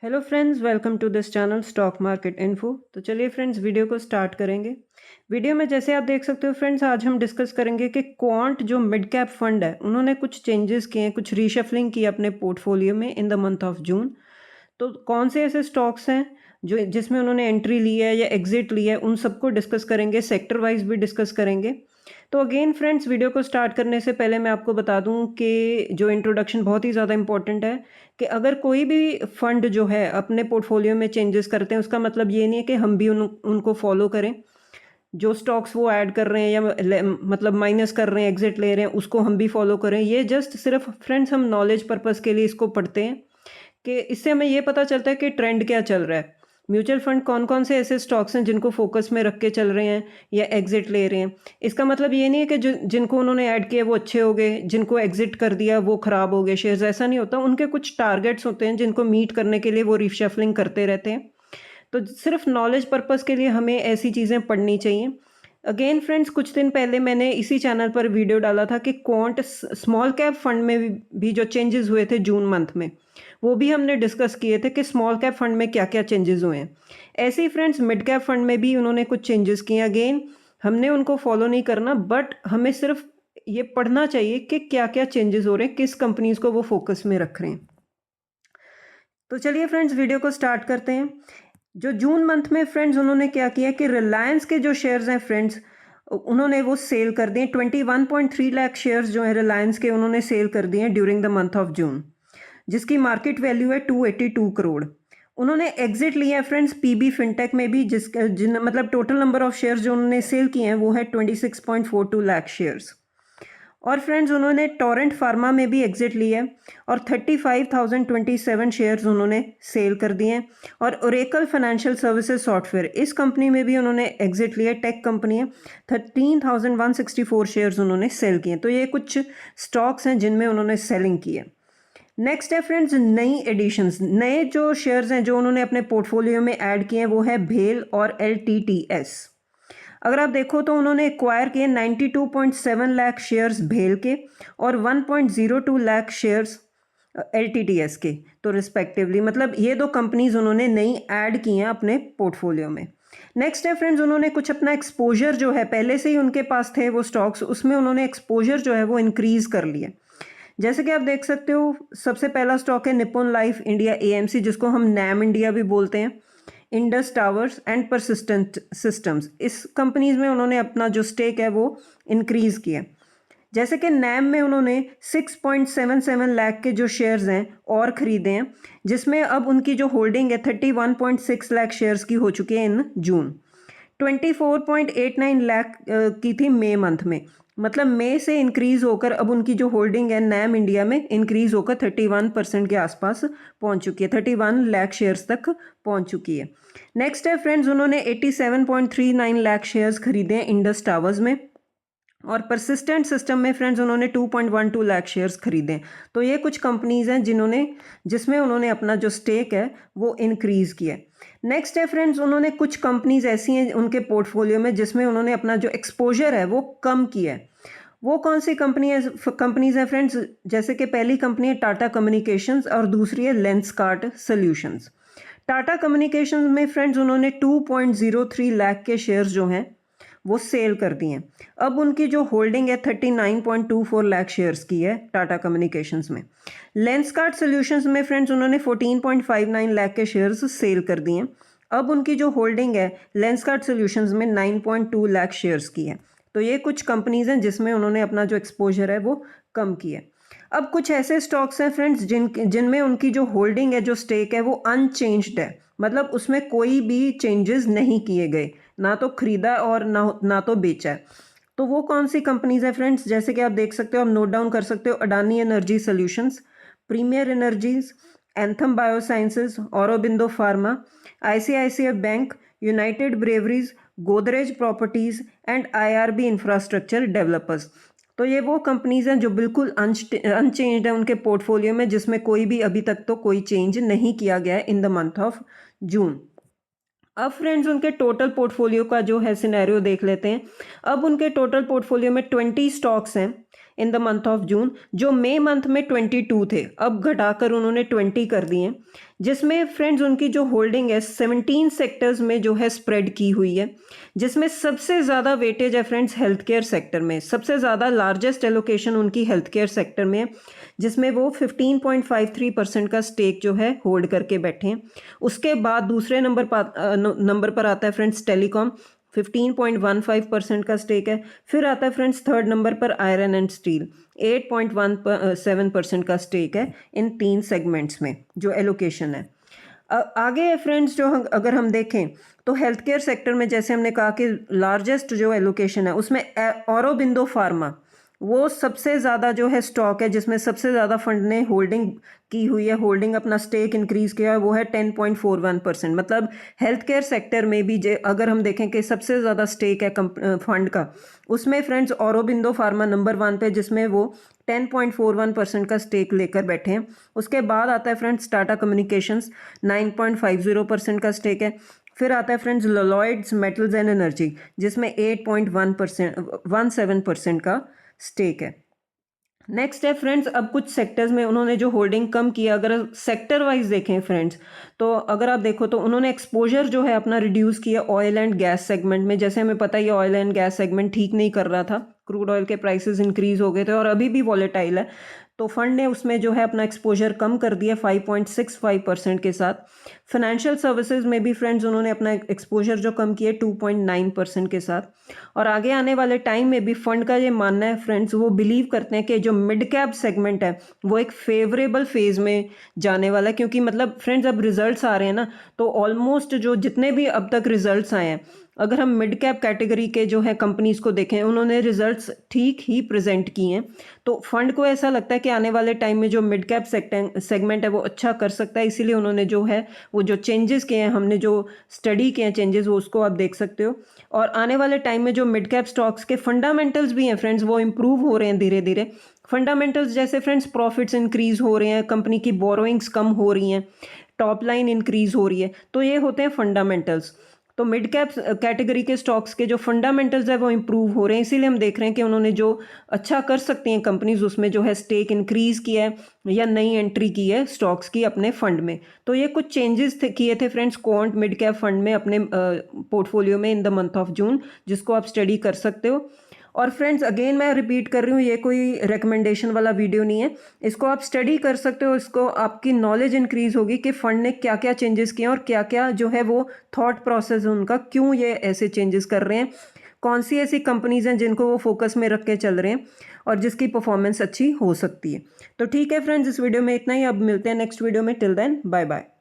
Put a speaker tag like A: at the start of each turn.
A: Hello friends, welcome to this channel stock market info. तो चलिए friends, video को start करेंगे। वीडियो में जैसे आप देख सकते हो फ्रेंड्स, आज हम डिस्कस करेंगे कि क्वांट जो मिड कैप फंड है उन्होंने कुछ चेंजेस किए हैं, कुछ रीशफलिंग की अपने पोर्टफोलियो में in the month of June. तो कौन से ऐसे स्टॉक्स हैं जो जिसमें उन्होंने एंट्री ली है या एग्जिट ली है, उन सबको डिस्कस करेंगे, सेक्टर वाइज भी डिस्कस करेंगे। तो अगेन फ्रेंड्स, वीडियो को स्टार्ट करने से पहले मैं आपको बता दूं कि जो इंट्रोडक्शन बहुत ही ज़्यादा इंपॉर्टेंट है कि अगर कोई भी फंड जो है अपने पोर्टफोलियो में चेंजेस करते हैं, उसका मतलब ये नहीं है कि हम भी उनको फॉलो करें। जो स्टॉक्स वो ऐड कर रहे हैं या मतलब माइनस कर रहे हैं, एग्जिट ले रहे हैं, उसको हम भी फॉलो करें। ये जस्ट सिर्फ फ्रेंड्स हम नॉलेज पर्पज़ के लिए इसको पढ़ते हैं कि इससे हमें ये पता चलता है कि ट्रेंड क्या चल रहा है। म्यूचुअल फंड कौन कौन से ऐसे स्टॉक्स हैं जिनको फोकस में रख के चल रहे हैं या एग्जिट ले रहे हैं। इसका मतलब ये नहीं है कि जिनको उन्होंने ऐड किया वो अच्छे हो गए, जिनको एग्जिट कर दिया वो खराब हो गए शेयर्स, ऐसा नहीं होता। उनके कुछ टारगेट्स होते हैं जिनको मीट करने के लिए वो रिशफलिंग करते रहते हैं। तो सिर्फ नॉलेज पर्पज़ के लिए हमें ऐसी चीज़ें पढ़नी चाहिए। अगेन फ्रेंड्स, कुछ दिन पहले मैंने इसी चैनल पर वीडियो डाला था कि क्वांट स्मॉल कैप फंड में भी जो चेंजेस हुए थे जून मंथ में, वो भी हमने डिस्कस किए थे कि स्मॉल कैप फंड में क्या क्या चेंजेस हुए हैं। ऐसे ही फ्रेंड्स, मिड कैप फंड में भी उन्होंने कुछ चेंजेस किए। अगेन हमने उनको फॉलो नहीं करना, बट हमें सिर्फ ये पढ़ना चाहिए कि क्या क्या चेंजेस हो रहे हैं, किस कंपनीज को वो फोकस में रख रहे हैं। तो चलिए फ्रेंड्स, वीडियो को स्टार्ट करते हैं। जो जून मंथ में फ्रेंड्स उन्होंने क्या किया कि रिलायंस के जो शेयर्स हैं फ्रेंड्स, उन्होंने वो सेल कर दिए। 21.3 लाख शेयर्स जो है रिलायंस के, उन्होंने सेल कर दिए हैं during the month of June, जिसकी मार्केट वैल्यू है 282 करोड़। उन्होंने एग्जिट लिया है फ्रेंड्स पीबी फिनटेक में भी, मतलब टोटल नंबर ऑफ शेयर्स जो उन्होंने सेल किए हैं वो है 26.42 लाख शेयर्स। और फ्रेंड्स उन्होंने टोरेंट फार्मा में भी एग्जिट लिया है और 35,027 शेयर्स उन्होंने सेल कर दिए हैं। और ओरेकल फाइनेंशियल सर्विसेज सॉफ्टवेयर, इस कंपनी में भी उन्होंने एग्जिट लिया, टेक कंपनी है। 13,164 शेयर्स उन्होंने सेल किए। तो ये कुछ स्टॉक्स हैं जिनमें उन्होंने सेलिंग की है। नेक्स्ट है फ्रेंड्स नई एडिशंस, नए जो शेयर्स हैं जो उन्होंने अपने पोर्टफोलियो में ऐड किए हैं वो है भेल और LTTS। अगर आप देखो तो उन्होंने एक्वायर किए 92.7 लाख शेयर्स भेल के और 1.02 लाख शेयर्स LTTS के। तो रिस्पेक्टिवली मतलब ये दो कंपनीज उन्होंने नई ऐड की हैं अपने पोर्टफोलियो में। नेक्स्ट है फ्रेंड्स, उन्होंने कुछ अपना एक्सपोजर जो है, पहले से ही उनके पास थे वो स्टॉक्स, उसमें उन्होंने एक्सपोजर जो है वो इंक्रीज कर लिया। जैसे कि आप देख सकते हो, सबसे पहला स्टॉक है निप्पॉन लाइफ इंडिया AMC, जिसको हम नैम इंडिया भी बोलते हैं। Indus towers and persistent systems, इस कंपनीज में उन्होंने अपना जो स्टेक है वो इंक्रीज किया। जैसे कि नैम में उन्होंने 6.77 लाख के जो शेयर्स हैं और ख़रीदे हैं, जिसमें अब उनकी जो होल्डिंग है 31.6 लाख शेयर्स की हो चुकी है इन जून। 24.89 लाख की थी मई मंथ में, मतलब मई से इंक्रीज होकर अब उनकी जो होल्डिंग है नैम इंडिया में इंक्रीज होकर 31% के आसपास पहुंच चुकी है, 31 लाख शेयर्स तक पहुंच चुकी है। नेक्स्ट है फ्रेंड्स, उन्होंने 87.39 लाख शेयर्स खरीदे हैं इंडस टावर्स में। और परसिस्टेंट सिस्टम में फ्रेंड्स उन्होंने 2.12 लाख शेयर्स खरीदे। तो ये कुछ कंपनीज हैं जिसमें उन्होंने अपना जो स्टेक है वो इंक्रीज किया है। नेक्स्ट है फ्रेंड्स, उन्होंने कुछ कंपनीज ऐसी हैं उनके पोर्टफोलियो में जिसमें उन्होंने अपना जो एक्सपोजर है वो कम किया है। वो कौन सी कंपनीज हैं फ्रेंड्स? जैसे कि पहली कंपनी है टाटा कम्युनिकेशंस और दूसरी है लेंसकार्ट सॉल्यूशंस। टाटा कम्युनिकेशंस में फ्रेंड्स उन्होंने 2.03 लाख के शेयर्स जो हैं वो सेल कर दिए हैं। अब उनकी जो होल्डिंग है 39.24 लाख शेयर्स की है टाटा कम्युनिकेशंस में। लेंसकार्ट सॉल्यूशंस में फ्रेंड्स उन्होंने 14.59 लाख के शेयर्स सेल कर दिए हैं। अब उनकी जो होल्डिंग है लेंसकार्ट सॉल्यूशंस में 9.2 लाख शेयर्स की है। तो ये कुछ कंपनीज हैं जिसमें उन्होंने अपना जो एक्सपोजर है वो कम किया है। अब कुछ ऐसे स्टॉक्स हैं फ्रेंड्स जिनमें उनकी जो होल्डिंग है, जो स्टेक है वो अनचेंज्ड है, मतलब उसमें कोई भी चेंजेस नहीं किए गए, ना तो खरीदा और ना तो बेचा है। तो वो कौन सी कंपनीज है फ्रेंड्स? जैसे कि आप देख सकते हो, आप नोट डाउन कर सकते हो। Adani Energy Solutions, Premier Energies, Anthem Biosciences, Aurobindo Pharma, ICICI Bank, United Breweries, Godrej Properties and IRB Infrastructure Developers. तो ये वो कंपनीज हैं जो बिल्कुल अनचेंज्ड है उनके पोर्टफोलियो में, जिसमें कोई भी अभी तक तो कोई चेंज नहीं किया गया है in the month of June. अब फ्रेंड्स उनके टोटल पोर्टफोलियो का जो है सिनेरियो देख लेते हैं। अब उनके टोटल पोर्टफोलियो में 20 स्टॉक्स हैं। In the month of June, जो मई मंथ में 22 थे, अब घटाकर उन्होंने 20 कर दिए, जिसमें फ्रेंड्स उनकी जो होल्डिंग है 17 सेक्टर्स में जो है स्प्रेड की हुई है, जिसमें सबसे ज़्यादा वेटेज है फ्रेंड्स हेल्थ केयर सेक्टर में, सबसे ज़्यादा लार्जेस्ट एलोकेशन उनकी हेल्थ केयर सेक्टर में है, जिसमें वो 15.53% का स्टेक जो है होल्ड करके बैठे हैं। उसके बाद दूसरे नंबर पर आता है फ्रेंड्स टेलीकॉम, 15.15% का स्टेक है। फिर आता है फ्रेंड्स थर्ड नंबर पर आयरन एंड स्टील, 8.17% का स्टेक है इन 3 सेगमेंट्स में जो एलोकेशन है। आगे है फ्रेंड्स जो अगर हम देखें तो हेल्थ केयर सेक्टर में जैसे हमने कहा कि लार्जेस्ट जो एलोकेशन है उसमें ऑरोबिंदो फार्मा वो सबसे ज़्यादा जो है स्टॉक है जिसमें सबसे ज़्यादा फंड ने होल्डिंग की हुई है, होल्डिंग अपना स्टेक इंक्रीज़ किया है, वो है 10.41%। मतलब हेल्थ केयर सेक्टर में भी अगर हम देखें कि सबसे ज़्यादा स्टेक है फंड का, उसमें फ्रेंड्स ऑरोबिंदो फार्मा नंबर 1 पे जिसमें वो 10.41% का स्टेक लेकर बैठे हैं। उसके बाद आता है फ्रेंड्स टाटा कम्युनिकेशंस, 9.50% का स्टेक है। फिर आता है friends Lloyds Metals and Energy जिसमें 8.17% का स्टेक है। नेक्स्ट है फ्रेंड्स, अब कुछ सेक्टर्स में उन्होंने जो होल्डिंग कम किया, अगर सेक्टर वाइज देखें फ्रेंड्स तो अगर आप देखो तो उन्होंने एक्सपोजर जो है अपना रिड्यूस किया ऑयल एंड गैस सेगमेंट में। जैसे हमें पता है ऑयल एंड गैस सेगमेंट ठीक नहीं कर रहा था, क्रूड ऑयल के प्राइसेस इंक्रीज हो गए थे और अभी भी वॉलेटाइल है, तो फंड ने उसमें जो है अपना एक्सपोजर कम कर दिया 5.65% के साथ। फाइनेंशियल सर्विसेज में भी फ्रेंड्स उन्होंने अपना एक्सपोजर जो कम किया 2.9% के साथ। और आगे आने वाले टाइम में भी फंड का ये मानना है फ्रेंड्स, वो बिलीव करते हैं कि जो मिड कैप सेगमेंट है वो एक फेवरेबल फेज में जाने वाला है, क्योंकि मतलब फ्रेंड्स अब रिजल्ट्स आ रहे हैं ना, तो ऑलमोस्ट जो जितने भी अब तक रिजल्ट्स आए हैं, अगर हम मिड कैप कैटेगरी के जो है कंपनीज को देखें, उन्होंने रिजल्ट्स ठीक ही प्रेजेंट किए हैं। तो फंड को ऐसा लगता है कि आने वाले टाइम में जो मिड कैप सेगमेंट है वो अच्छा कर सकता है, इसीलिए उन्होंने जो है वो जो चेंजेस किए हैं, हमने जो स्टडी किए हैं चेंजेस, वो उसको आप देख सकते हो। और आने वाले टाइम में जो मिड कैप स्टॉक्स के फंडामेंटल्स भी हैं फ्रेंड्स, वो इंप्रूव हो रहे हैं धीरे धीरे। फंडामेंटल्स जैसे फ्रेंड्स प्रॉफिट्स इंक्रीज हो रहे हैं, कंपनी की बोरोइंग्स कम हो रही हैं, टॉप लाइन इंक्रीज हो रही है, तो ये होते हैं फंडामेंटल्स। तो मिड कैप कैटेगरी के स्टॉक्स के जो फंडामेंटल्स है वो इंप्रूव हो रहे हैं, इसीलिए हम देख रहे हैं कि उन्होंने जो अच्छा कर सकती हैं कंपनीज उसमें जो है स्टेक इंक्रीज किया है या नई एंट्री की है स्टॉक्स की अपने फंड में। तो ये कुछ चेंजेस किए थे friends quant mid cap fund में अपने पोर्टफोलियो में in the month of June, जिसको आप स्टडी कर सकते हो। और फ्रेंड्स अगेन मैं रिपीट कर रही हूँ, ये कोई रिकमेंडेशन वाला वीडियो नहीं है, इसको आप स्टडी कर सकते हो, इसको आपकी नॉलेज इंक्रीज होगी कि फंड ने क्या क्या चेंजेस किए और क्या क्या जो है वो थॉट प्रोसेस है उनका, क्यों ये ऐसे चेंजेस कर रहे हैं, कौन सी ऐसी कंपनीज हैं जिनको वो फोकस में रख के चल रहे हैं और जिसकी परफॉर्मेंस अच्छी हो सकती है। तो ठीक है फ्रेंड्स, इस वीडियो में इतना ही, अब मिलते हैं नेक्स्ट वीडियो में। Till then bye bye.